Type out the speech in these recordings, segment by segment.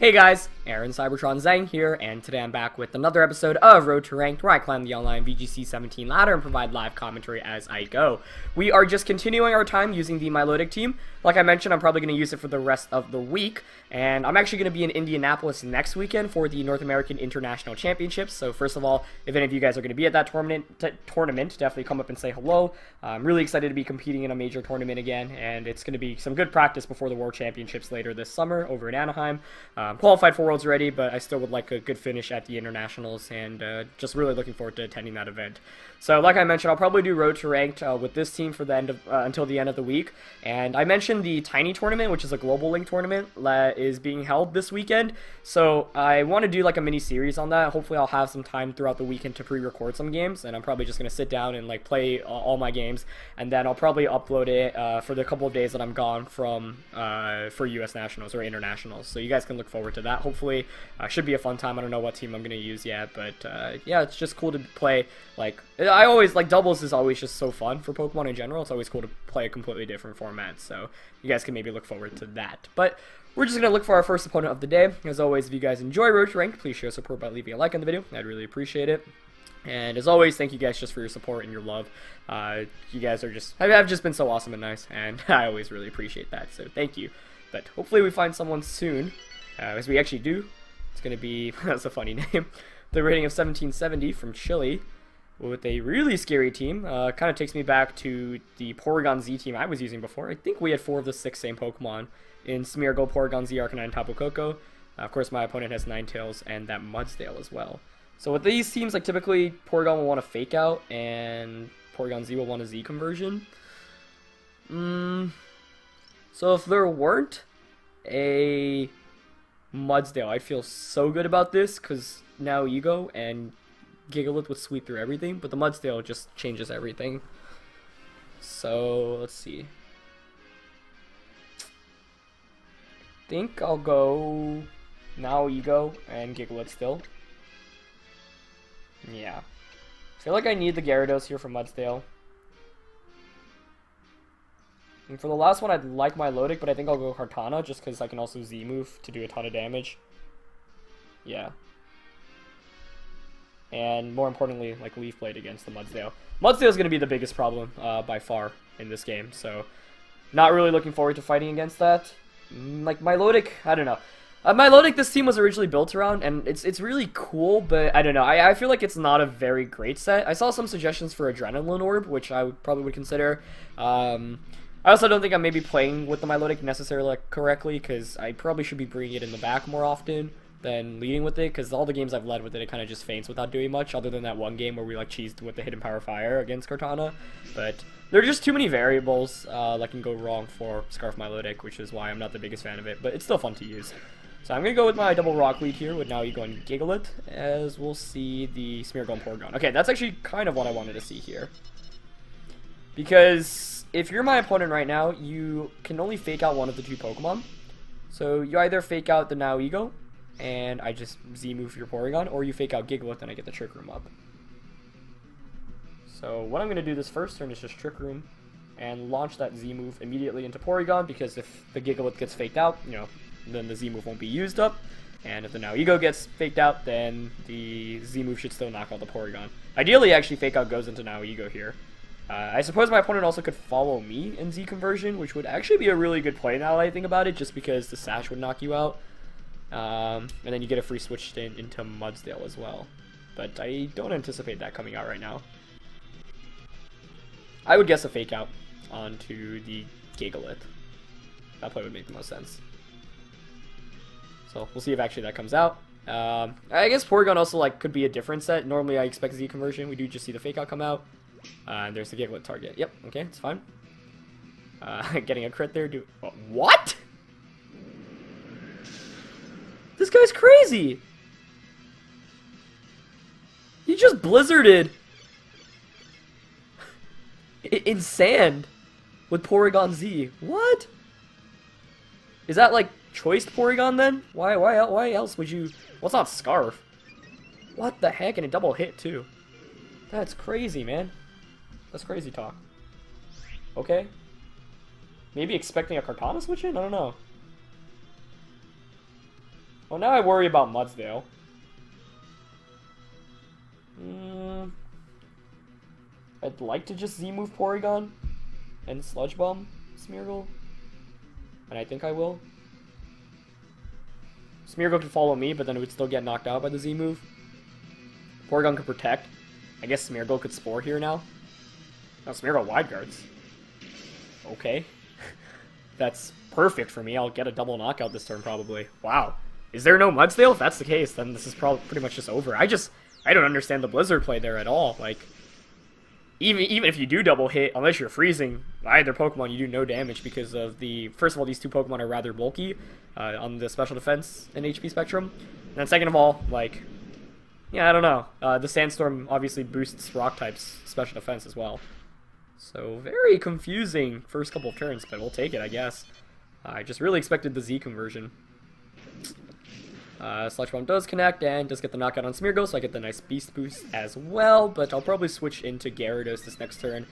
Hey guys, Aaron Cybertron Zhang here, and today I'm back with another episode of Road to Ranked, where I climb the online VGC 17 ladder and provide live commentary as I go. We are just continuing our time using the Milotic team. Like I mentioned, I'm probably going to use it for the rest of the week, and I'm actually going to be in Indianapolis next weekend for the North American International Championships. So first of all, if any of you guys are going to be at that tournament, definitely come up and say hello. I'm really excited to be competing in a major tournament again, and it's going to be some good practice before the World Championships later this summer over in Anaheim. Qualified for Worlds already, but I still would like a good finish at the Internationals, and just really looking forward to attending that event. So like I mentioned, I'll probably do Road to Ranked with this team for the end of until the end of the week. And I mentioned the Tiny Tournament, which is a Global Link tournament that is being held this weekend. So I want to do like a mini series on that. Hopefully I'll have some time throughout the weekend to pre-record some games, and I'm probably just going to sit down and like play all my games, and then I'll probably upload it for the couple of days that I'm gone from for US Nationals or Internationals. So you guys can look forward to that. Hopefully should be a fun time. I don't know what team I'm going to use yet, but yeah, it's just cool to play. Like, I always like doubles is always just so fun for Pokemon in general. It's always cool to play a completely different format, so you guys can maybe look forward to that. But we're just going to look for our first opponent of the day. As always, if you guys enjoy Road to Ranked, please show support by leaving a like on the video. I'd really appreciate it. And as always, thank you guys just for your support and your love. You guys are just, have just been so awesome and nice, and I always really appreciate that, so thank you. But hopefully we find someone soon, as we actually do. It's going to be, that's a funny name, the rating of 1770 from Chile, with a really scary team. Kind of takes me back to the Porygon Z team I was using before. I think we had 4 of the 6 same Pokemon in Smeargle, Porygon Z, Arcanine, Tapu Koko. Of course, my opponent has Ninetales and that Mudsdale as well. So with these teams, like typically Porygon will want to Fake Out, and Porygon Z will want a Z conversion. So if there weren't a Mudsdale, I'd feel so good about this, because now Ego and Gigalith would sweep through everything, but the Mudsdale just changes everything. So let's see. I think I'll go now Ego and Gigalith still. Yeah. I feel like I need the Gyarados here for Mudsdale. And for the last one, I'd like Milotic, but I think I'll go Kartana just because I can also Z-move to do a ton of damage. Yeah. And more importantly, like Leaf Blade against the Mudsdale. Mudsdale is going to be the biggest problem by far in this game, so not really looking forward to fighting against that. Like Milotic, I don't know. Milotic, this team was originally built around, and it's really cool, but I don't know. I feel like it's not a very great set. I saw some suggestions for Adrenaline Orb, which I probably would consider. I also don't think I'm maybe playing with the Milotic necessarily correctly, because I probably should be bringing it in the back more often than leading with it, because all the games I've led with it, it kind of just faints without doing much, other than that one game where we like cheesed with the Hidden Power Fire against Kartana. But there are just too many variables that can go wrong for Scarf Milotic, which is why I'm not the biggest fan of it, but it's still fun to use. So I'm going to go with my double rock lead here with now Ego and Gigalith, as we'll see the Smeargle and Porygon. Okay, that's actually kind of what I wanted to see here. Because if you're my opponent right now, you can only fake out one of the 2 Pokemon. So you either fake out the now Ego, and I just Z-move your Porygon, or you fake out Gigalith and I get the Trick Room up. So what I'm going to do this first turn is just Trick Room and launch that Z-move immediately into Porygon, because if the Gigalith gets faked out, you know, then the Z-move won't be used up. And if the now Ego gets faked out, then the Z-move should still knock out the Porygon. Ideally, actually, fake out goes into now Ego here. I suppose my opponent also could follow me in Z conversion, which would actually be a really good play now that I think about it, just because the Sash would knock you out. And then you get a free switch into Mudsdale as well. But I don't anticipate that coming out right now. I would guess a fake out onto the Gigalith. That play would make the most sense. So we'll see if actually that comes out. I guess Porygon also like could be a different set. Normally I expect Z conversion. We do just see the fake out come out. And there's the Gigalith target. Yep, okay, it's fine. Getting a crit there. What? This guy's crazy! He just blizzarded in sand with Porygon Z. What? Is that like choiced Porygon then? Why else would you? Well, it's not Scarf. What the heck? And a double hit too. That's crazy, man. That's crazy talk. Okay. Maybe expecting a Kartana switch in? I don't know. Well, now I worry about Mudsdale. I'd like to just Z-move Porygon and Sludge Bomb Smeargle. And I think I will. Smeargle could follow me, but then it would still get knocked out by the Z-move. Porygon could protect. I guess Smeargle could Spore here now. Now Smeargle Wide Guards. Okay. That's perfect for me. I'll get a double knockout this turn probably. Wow. Is there no Mudsdale? If that's the case, then this is probably pretty much just over. I don't understand the Blizzard play there at all. Like, even if you do double hit, unless you're freezing either Pokemon, you do no damage because of the... First of all, these two Pokemon are rather bulky on the special defense and HP spectrum. And then second of all, like, yeah, I don't know. The Sandstorm obviously boosts Rock types special defense as well. So very confusing first couple of turns, but we'll take it, I guess. I just really expected the Z conversion. Sludge Bomb does connect and does get the knockout on Smeargle, so I get the nice Beast Boost as well, but I'll probably switch into Gyarados this next turn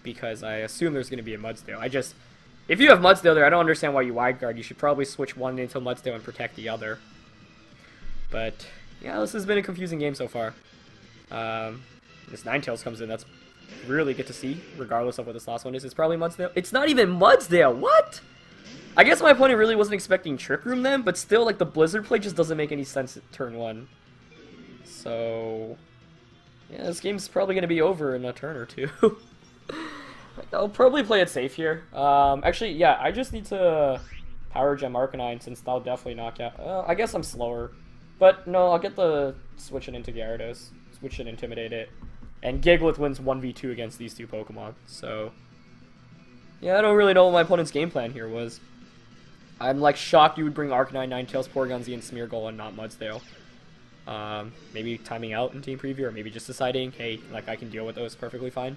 because I assume there's going to be a Mudsdale. If you have Mudsdale there, I don't understand why you Wide Guard. You should probably switch one into Mudsdale and protect the other. But, yeah, this has been a confusing game so far. This Ninetales comes in, that's really good to see, regardless of what this last one is. It's probably Mudsdale. It's not even Mudsdale! What?! I guess my opponent really wasn't expecting Trick Room then, but still, like, the Blizzard play just doesn't make any sense at turn 1. So, yeah, this game's probably going to be over in a turn or two. I'll probably play it safe here. Actually, yeah, I just need to Power Gem Arcanine since that'll definitely knock out. I guess I'm slower. But, no, I'll get the switch it into Gyarados. Switch it, Intimidate it. And Gigalith wins 1v2 against these two Pokemon. So, yeah, I don't really know what my opponent's game plan here was. I'm, like, shocked you would bring Arcanine, Ninetales, Porygon Z, and Smeargle and not Mudsdale. Maybe timing out in Team Preview, or maybe just deciding, hey, like, I can deal with those perfectly fine.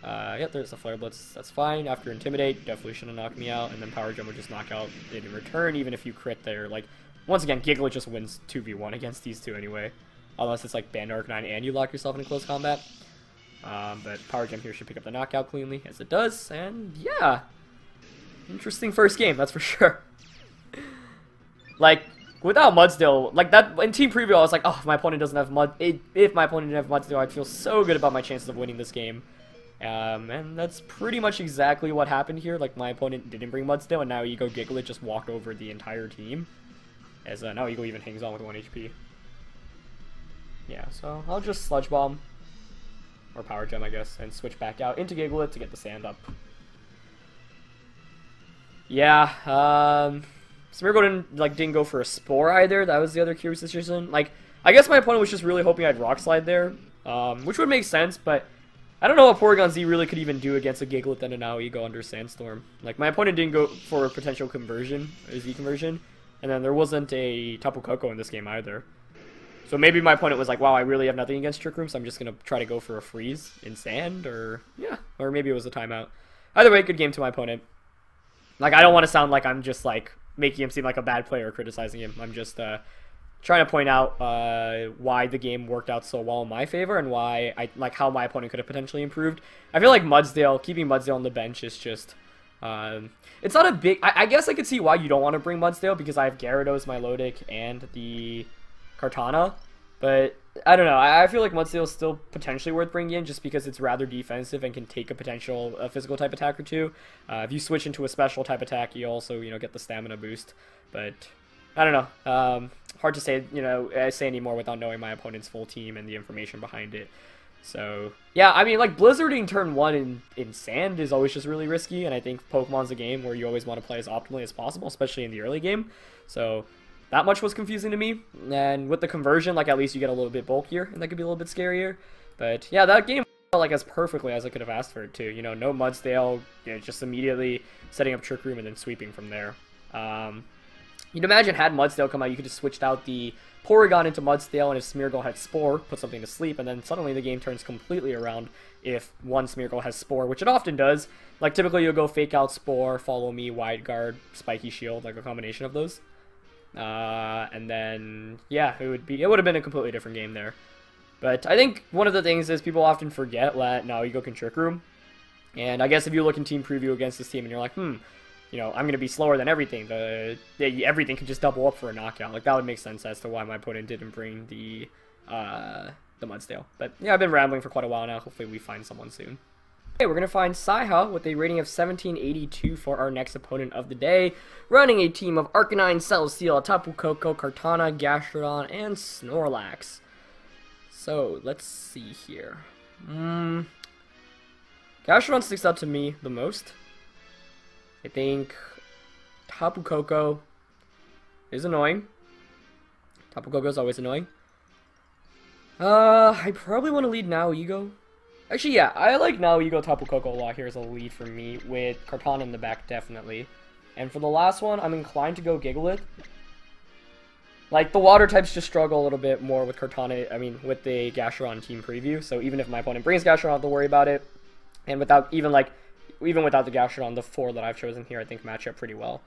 Yep, there's a Flare Blitz, that's fine. After Intimidate, definitely shouldn't knock me out, and then Power Gem would just knock out it in return, even if you crit there. Like, once again, Gigalith just wins 2v1 against these two anyway. Unless it's, like, Band Arcanine and you lock yourself into close combat. But Power Gem here should pick up the knockout cleanly, as it does, and yeah. Interesting first game, that's for sure. Like, without Mudsdale, like that in Team Preview, I was like, oh, if my opponent doesn't have if my opponent didn't have Mudsdale, I'd feel so good about my chances of winning this game. And that's pretty much exactly what happened here. Like, my opponent didn't bring Mudsdale, and now Ego Gigalith just walked over the entire team. As now Ego even hangs on with 1 HP. Yeah, so I'll just Sludge Bomb, or Power Gem, I guess, and switch back out into Gigalith to get the sand up. Yeah, Smeargle didn't go for a Spore either. That was the other curious decision. Like, I guess my opponent was just really hoping I'd Rock Slide there, which would make sense, but I don't know what Porygon Z really could even do against a Gigalith and a now Ego under Sandstorm. Like, my opponent didn't go for a potential conversion, a Z conversion, and then there wasn't a Tapu Koko in this game either. So maybe my opponent was like, wow, I really have nothing against Trick Room, so I'm just going to try to go for a freeze in Sand, or, yeah, or maybe it was a timeout. Either way, good game to my opponent. Like, I don't want to sound like I'm just, like, making him seem like a bad player or criticizing him. I'm just trying to point out why the game worked out so well in my favor and why how my opponent could have potentially improved. I feel like keeping Mudsdale on the bench is just... it's not a big... I guess I could see why you don't want to bring Mudsdale because I have Gyarados, Milotic, and the Kartana. But, I don't know. I feel like Mudsdale is still potentially worth bringing in just because it's rather defensive and can take a potential physical type attack or two. If you switch into a special type attack, you also, get the stamina boost. But, I don't know. Hard to say, say anymore without knowing my opponent's full team and the information behind it. So, yeah, I mean, like, Blizzarding turn 1 in Sand is always just really risky, and I think Pokemon's a game where you always want to play as optimally as possible, especially in the early game. So... that much was confusing to me, and with the conversion, like, at least you get a little bit bulkier, and that could be a little bit scarier. But, yeah, that game felt like as perfectly as I could have asked for it, too. No Mudsdale, just immediately setting up Trick Room and then sweeping from there. You'd imagine had Mudsdale come out, you could have switched out the Porygon into Mudsdale, and if Smeargle had Spore, put something to sleep, and then suddenly the game turns completely around if one Smeargle has Spore, which it often does. Like, typically you'll go Fake Out Spore, Follow Me, Wide Guard, Spiky Shield, like a combination of those. And then, yeah, it would have been a completely different game there. But I think one of the things is people often forget that now Ego can Trick Room. And I guess if you look in Team Preview against this team and you're like, you know, I'm gonna be slower than everything. Everything could just double up for a knockout. Like, that would make sense as to why my opponent didn't bring the Mudsdale. But yeah, I've been rambling for quite a while now. Hopefully we find someone soon. Okay, we're going to find Saiha with a rating of 1782 for our next opponent of the day, running a team of Arcanine, Celesteela, Tapu Koko, Kartana, Gastrodon, and Snorlax. So, let's see here. Gastrodon sticks out to me the most. I think Tapu Koko is annoying. Tapu Koko is always annoying. I probably want to lead Now Ego. Actually, yeah, I like Now Ego Tapu Koko a lot here as a lead for me, with Kartana in the back, definitely. And for the last one, I'm inclined to go Gigalith. Like, the water types just struggle a little bit more with Kartana, I mean, with the Gastrodon team preview, so even if my opponent brings Gastrodon, I don't have to worry about it. And without, even without the Gastrodon, the 4 that I've chosen here, I think match up pretty well.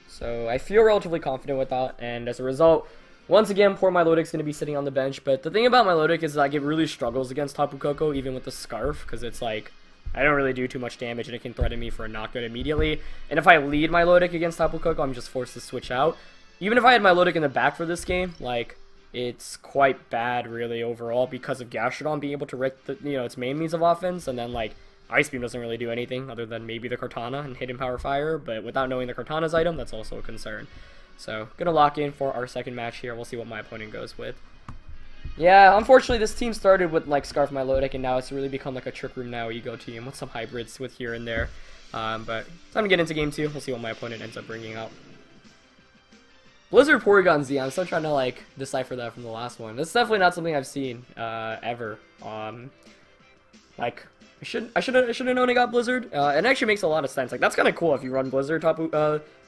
So, I feel relatively confident with that, and as a result, once again, poor Milotic's going to be sitting on the bench, but the thing about Milotic is, like, it really struggles against Tapu Koko, even with the Scarf, because it's like, I don't really do too much damage, and it can threaten me for a knockout immediately. And if I lead Milotic against Tapu Koko, I'm just forced to switch out. Even if I had Milotic in the back for this game, like, it's quite bad, really, overall, because of Gastrodon being able to wreck the, you know, its main means of offense, and then, like, Ice Beam doesn't really do anything other than maybe the Kartana and Hidden Power Fire, but without knowing the Kartana's item, that's also a concern. So, gonna lock in for our second match here. We'll see what my opponent goes with. Yeah, unfortunately, this team started with, like, Scarf Milotic, and now it's really become, like, a Trick Room Now Ego team with some hybrids with here and there. But time to get into game 2. We'll see what my opponent ends up bringing up. Blizzard Porygon Z. I'm still trying to, like, decipher that from the last one. That's definitely not something I've seen, ever. Like, I should have known I got Blizzard. It actually makes a lot of sense. Like, that's kind of cool if you run Blizzard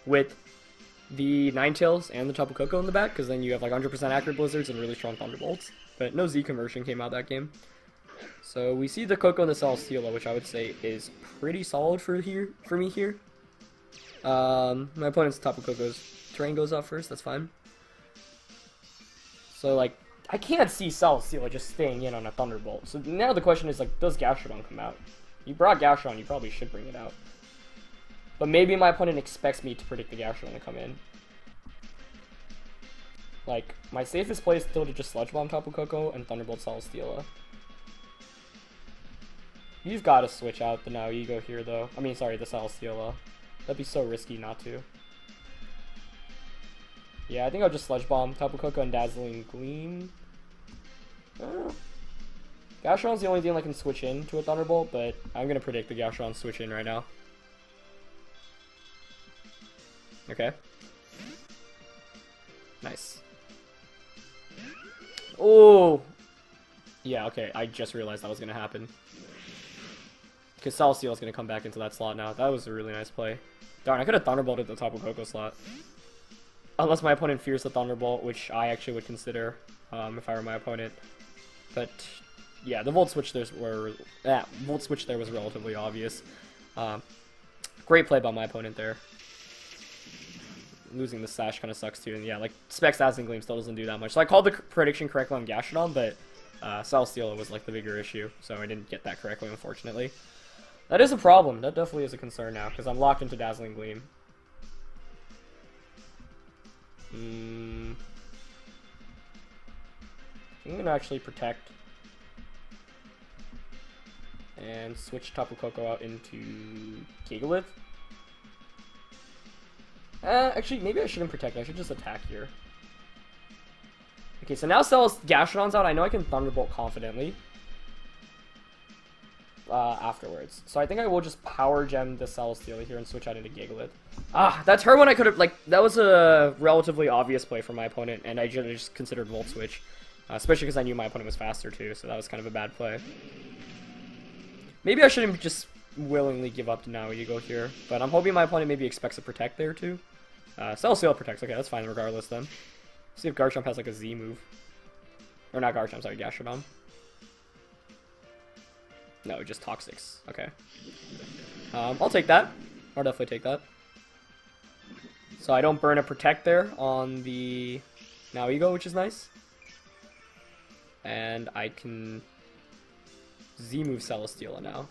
with the Ninetales and the Tapu Koko in the back, because then you have like 100% accurate Blizzards and really strong Thunderbolts. But no Z conversion came out that game. So we see the Koko and the Celesteela, which I would say is pretty solid for me here. My opponent's Tapu Koko's terrain goes up first, that's fine. So like, I can't see Celesteela just staying in on a Thunderbolt. So now the question is, like, does Gastrodon come out? You brought Gastrodon, you probably should bring it out. But maybe my opponent expects me to predict the Gastrodon to come in. Like, my safest play is still to just Sludge Bomb Tapu Koko and Thunderbolt Celesteela. You've got to switch out the Now Ego here, though. I mean, sorry, the Celesteela. That'd be so risky not to. Yeah, I think I'll just Sludge Bomb Tapu Koko and Dazzling Gleam. Gastrodon's the only thing that can switch in to a Thunderbolt, but I'm going to predict the Gastrodon switch in right now. Okay. Nice. Oh! Yeah, okay, I just realized that was going to happen. Because Celesteela's going to come back into that slot now. That was a really nice play. Darn, I could have Thunderbolted the Tapu Koko slot. Unless my opponent fears the Thunderbolt, which I actually would consider if I were my opponent. But yeah, the Volt Switch there was relatively obvious. Great play by my opponent there. Losing the Sash kind of sucks too, and yeah, like, Specs Dazzling Gleam still doesn't do that much. So I called the prediction correctly on Gastrodon, but Celesteela was like the bigger issue, so I didn't get that correctly, unfortunately. That is a problem. That definitely is a concern now, because I'm locked into Dazzling Gleam. I'm gonna actually protect and switch Tapu Koko out into Gigalith. Actually, maybe I shouldn't protect. I should just attack here. Okay, so now Gastrodon's out. I know I can Thunderbolt confidently afterwards. So I think I will just Power Gem the Celesteela here and switch out into Gigalith. Ah, that turn one I could have, like, that was a relatively obvious play for my opponent, and I just considered Volt Switch. Especially because I knew my opponent was faster too, so that was kind of a bad play. Maybe I shouldn't just willingly give up to Now Ego here, but I'm hoping my opponent maybe expects a Protect there too. Celesteela protects, okay, that's fine regardless then. See if Garchomp has like a Z move. Or not Garchomp, sorry, Gastrodon. No, just Toxics, okay. I'll take that. I'll definitely take that. So I don't burn a Protect there on the Now Ego, which is nice. And I can Z-move Celesteela now,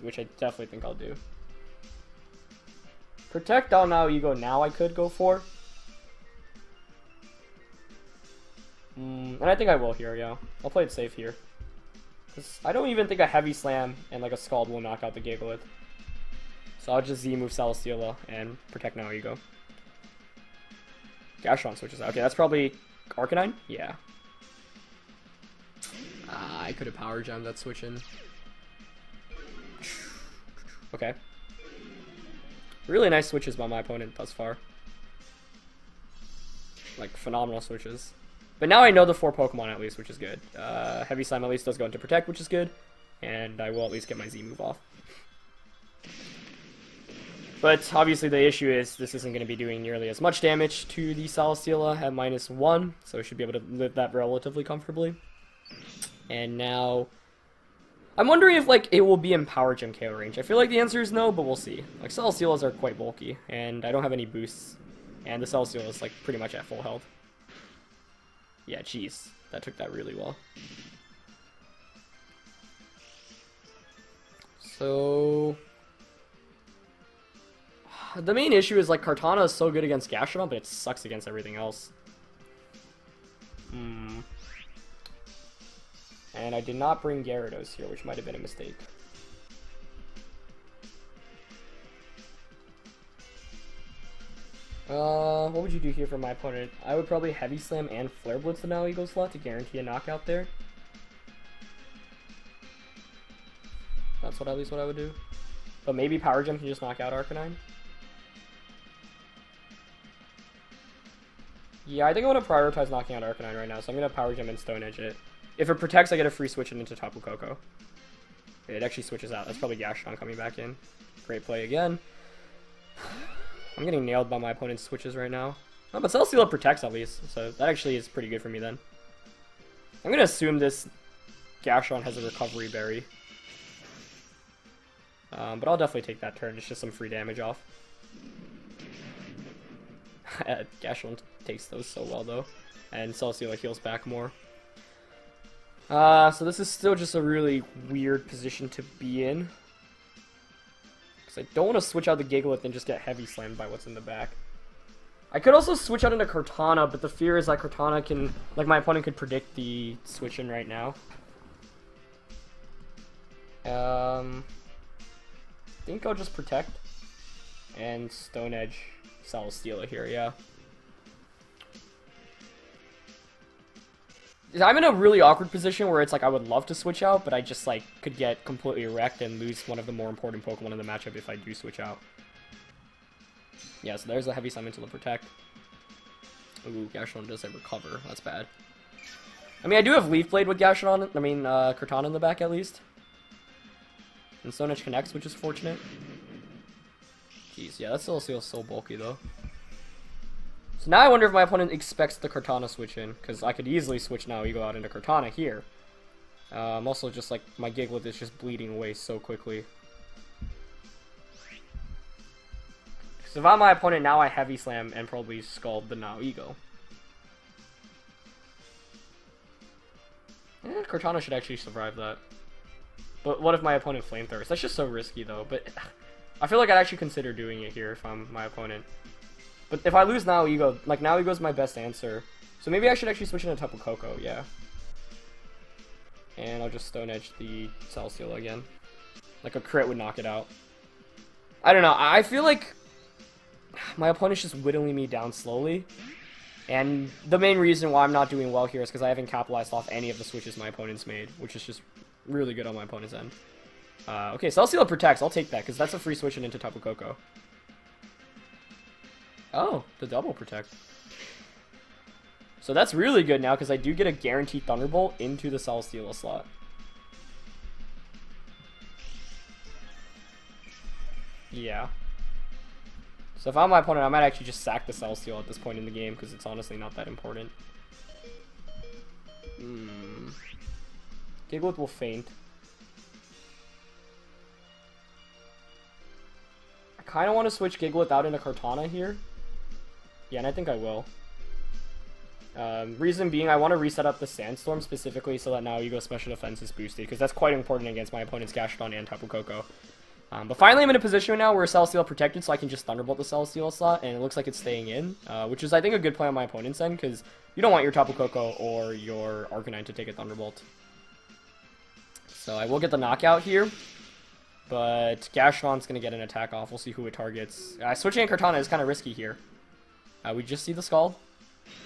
which I definitely think I'll do. Protect down now Ego now I could go for. And I think I will here, yeah. I'll play it safe here. Because I don't even think a Heavy Slam and like a Scald will knock out the Gigalith. So I'll just Z-move Celesteela and Protect now Ego. Gastron switches out. Okay, that's probably Arcanine? Yeah. I could have Power Gemmed that switch in. Okay. Really nice switches by my opponent thus far. Like, phenomenal switches. But now I know the 4 Pokemon at least, which is good. Heavy Slam at least does go into Protect, which is good. And I will at least get my Z-move off. But obviously the issue is this isn't going to be doing nearly as much damage to the Celesteela at -1. So I should be able to live that relatively comfortably. And now I'm wondering if like it will be in Power Gem KO range. I feel like the answer is no, but we'll see. Like Celesteelas are quite bulky, and I don't have any boosts. And the Celesteela is like pretty much at full health. Yeah, jeez. That took that really well. So the main issue is like Kartana is so good against Gastrodon, but it sucks against everything else. And I did not bring Gyarados here, which might have been a mistake. What would you do here for my opponent? I would probably Heavy Slam and Flare Blitz the now Ego slot to guarantee a knockout there. That's at least what I would do. But maybe Power Gem can just knock out Arcanine. Yeah, I think I want to prioritize knocking out Arcanine right now, so I'm going to Power Gem and Stone Edge it. If it protects, I get a free switch into Tapu Koko. It actually switches out. That's probably Gastron coming back in. Great play again. I'm getting nailed by my opponent's switches right now. Oh, but Celesteela protects at least, so that actually is pretty good for me then. I'm going to assume this Gastron has a Recovery Berry. But I'll definitely take that turn. It's just some free damage off. Gastron takes those so well though. And Celesteela heals back more. So this is still just a really weird position to be in. Because I don't want to switch out the Gigalith and just get Heavy Slammed by what's in the back. I could also switch out into Kartana, but the fear is that Kartana can, like my opponent could predict the switch in right now. I think I'll just Protect and Stone Edge Celesteela here, yeah. I'm in a really awkward position where it's like I would love to switch out, but I just like could get completely wrecked and lose one of the more important Pokemon in the matchup if I do switch out. Yeah, so there's a Heavy Slam into the Protect. Ooh, Gastron does have Recover. That's bad. I mean, I do have Leaf Blade with Gastron, Kartana in the back at least. And Stone Edge connects, which is fortunate. Jeez, yeah, that still feels so bulky though. So now I wonder if my opponent expects the Kartana switch in, because I could easily switch now Ego out into Kartana here. Also just like my Gigalith is just bleeding away so quickly. Because if I'm my opponent now, I Heavy Slam and probably Scald the now Ego. Kartana should actually survive that. But what if my opponent Flamethrowers? That's just so risky though, but I feel like I'd actually consider doing it here if I'm my opponent. But if I lose now Ego, like now Ego's my best answer. So maybe I should actually switch into Tapu Koko, yeah. And I'll just Stone Edge the Celesteela again. Like a crit would knock it out. I don't know, I feel like my opponent's just whittling me down slowly. And the main reason why I'm not doing well here is because I haven't capitalized off any of the switches my opponent's made, which is just really good on my opponent's end. Okay, Celesteela protects, I'll take that, because that's a free switch into Tapu Koko. Oh, the double Protect. So that's really good now, because I do get a guaranteed Thunderbolt into the Celesteela slot. Yeah. So if I'm my opponent, I might actually just sack the Celesteela at this point in the game, because it's honestly not that important. Gigalith will faint. I kind of want to switch Gigalith out into Kartana here. Yeah, and I think I will. Reason being, I want to reset up the Sandstorm specifically so that now Ego Special Defense is boosted, because that's quite important against my opponent's Gastrodon and Tapu Koko. But finally I'm in a position now where Celestial protected, so I can just Thunderbolt the Celestial slot, and it looks like it's staying in, which is, I think, a good play on my opponent's end, because you don't want your Tapu Koko or your Arcanine to take a Thunderbolt. So I will get the knockout here, but Gastron's going to get an attack off. We'll see who it targets. Switching in Kartana is kind of risky here. We just see the Scald.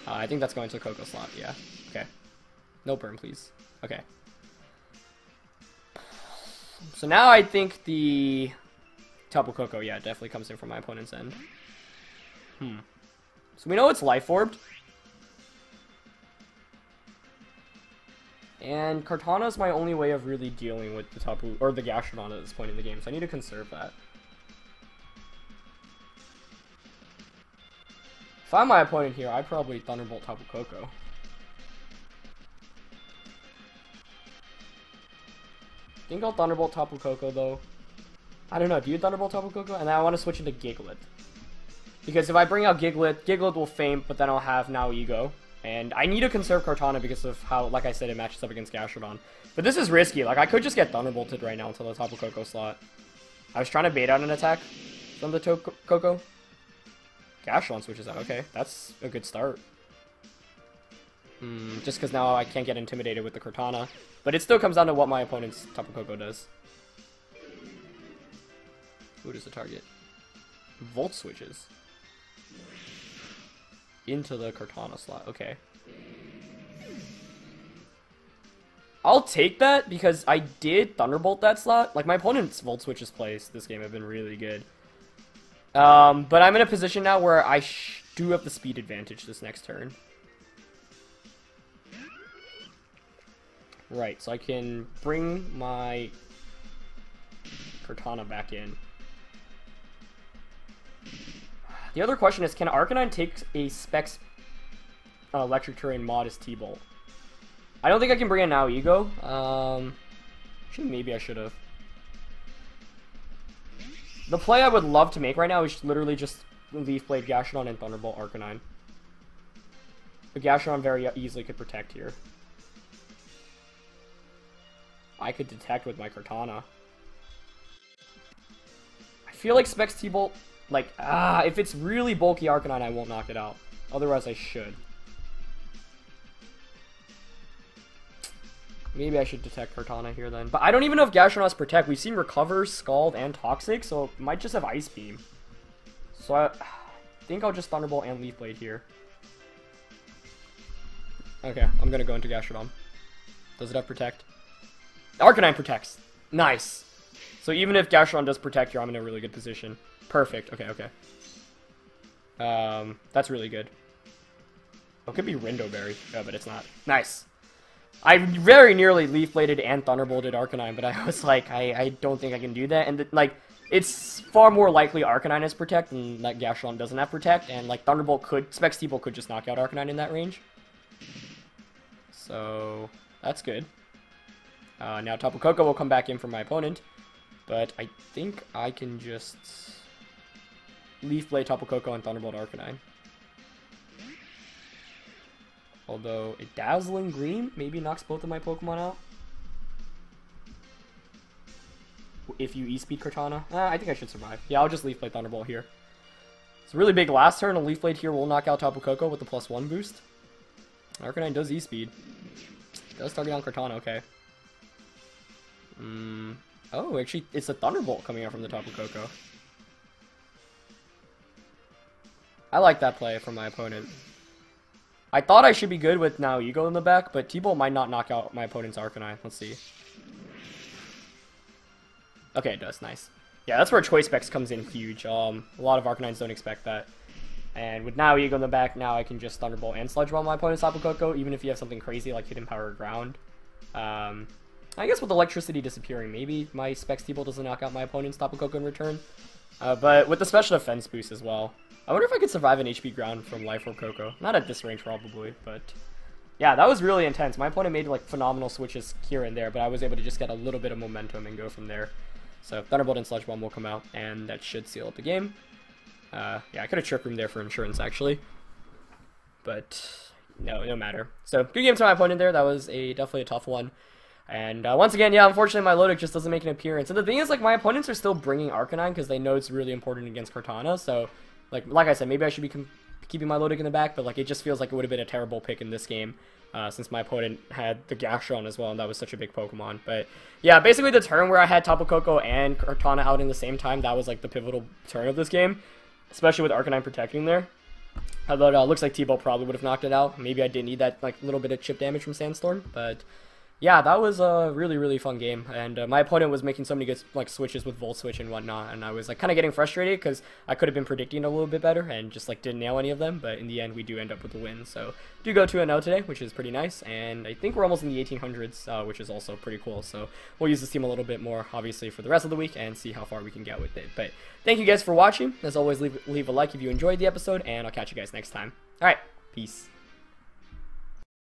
I think that's going to the Koko slot, yeah. Okay. No burn, please. Okay. So now I think the Tapu Koko, yeah, definitely comes in from my opponent's end. So we know it's Life Orbed. And Kartana is my only way of really dealing with the Tapu, or the Gastrodon at this point in the game, so I need to conserve that. If I'm my opponent here, I'd probably Thunderbolt Tapu Koko. I think I'll Thunderbolt Tapu Koko, though. I don't know, do you Thunderbolt Tapu Koko? And then I want to switch into Giglett. Because if I bring out Giglett, Giglett will faint, but then I'll have now Ego. And I need to conserve Kartana because of how, like I said, it matches up against Gastrodon. But this is risky. Like, I could just get Thunderbolted right now until the Tapu Koko slot. I was trying to bait out an attack from the Koko. Gastrodon switches out. Okay, that's a good start. Just because now I can't get intimidated with the Kartana. But it still comes down to what my opponent's Tapu Koko does. Who does the target? Volt switches. Into the Kartana slot. Okay. I'll take that because I did Thunderbolt that slot. Like, my opponent's Volt Switches plays this game have been really good. But I'm in a position now where I do have the speed advantage this next turn. Right, so I can bring my Kartana back in. The other question is, can Arcanine take a Specs Electric Terrain mod as T-Bolt? I don't think I can bring in now Ego. Actually, maybe I should have. The play I would love to make right now is literally just Leaf Blade Gastrodon and Thunderbolt Arcanine. The Gastrodon very easily could protect here. I could detect with my Kartana. I feel like Specs T-Bolt, like, if it's really bulky Arcanine, I won't knock it out. Otherwise, I should. Maybe I should detect Kartana here then. But I don't even know if Gastrodon has Protect. We've seen Recover, Scald, and Toxic, so it might just have Ice Beam. So I think I'll just Thunderbolt and Leaf Blade here. Okay, I'm gonna go into Gastrodon. Does it have Protect? Arcanine protects. Nice. So even if Gastrodon does Protect here, I'm in a really good position. Perfect. Okay, okay. That's really good. Oh, it could be Rindoberry. Oh, but it's not. Nice. I very nearly Leaf Bladed and Thunderbolted Arcanine, but I was like, I don't think I can do that. And, like, it's far more likely Arcanine has Protect and that Gastrodon doesn't have Protect. And, like, Thunderbolt could, Specs T-Bolt could just knock out Arcanine in that range. So, that's good. Now Tapu Koko will come back in for my opponent. But I think I can just Leaf Blade Tapu Koko and Thunderbolt Arcanine. Although a Dazzling Gleam maybe knocks both of my Pokemon out. If you E-Speed Kartana. I think I should survive. Yeah, I'll just Leaf Blade Thunderbolt here. It's really big last turn. A Leaf Blade here will knock out Tapu Koko with the +1 boost. Arcanine does E-Speed. Does target on Kartana, okay. Oh, actually, it's a Thunderbolt coming out from the Tapu Koko. I like that play from my opponent. I thought I should be good with now Ego in the back, but T-Bolt might not knock out my opponent's Arcanine. Let's see. Okay, it does. Nice. Yeah, that's where Choice Specs comes in huge. A lot of Arcanines don't expect that. And with now Ego in the back, now I can just Thunderbolt and Sludge Bomb my opponent's Tapu Koko, even if you have something crazy like Hidden Power or Ground. I guess with Electricity disappearing, maybe my Specs T-Bolt doesn't knock out my opponent's Tapu Koko in return. But with the special defense boost as well. I wonder if I could survive an HP Ground from Life Orb Koko. Not at this range, probably, but... Yeah, that was really intense. My opponent made, like, phenomenal switches here and there, but I was able to just get a little bit of momentum and go from there. So, Thunderbolt and Sludge Bomb will come out, and that should seal up the game. Yeah, I could have Trick Room there for insurance, actually. But, no matter. So, good game to my opponent there. That was definitely a tough one. And once again, yeah, unfortunately, my Milotic just doesn't make an appearance. And the thing is, like, my opponents are still bringing Arcanine because they know it's really important against Cortana. So, like I said, maybe I should be keeping my Milotic in the back, but like it just feels like it would have been a terrible pick in this game. Since my opponent had the Gastron as well, and that was such a big Pokemon. But yeah, basically the turn where I had Tapu Koko and Cortana out in the same time, that was like the pivotal turn of this game, especially with Arcanine protecting there. Although looks like T-Bolt probably would have knocked it out. Maybe I did need that like little bit of chip damage from Sandstorm, but yeah, that was a really fun game, and my opponent was making so many good like switches with Volt Switch and whatnot, and I was like kind of getting frustrated because I could have been predicting a little bit better and just like didn't nail any of them, but in the end we do end up with the win. So do go 2-0 today, which is pretty nice, and I think we're almost in the 1800s, which is also pretty cool. So we'll use this team a little bit more, obviously, for the rest of the week and see how far we can get with it. But thank you guys for watching. As always, leave a like if you enjoyed the episode, and I'll catch you guys next time. All right, peace.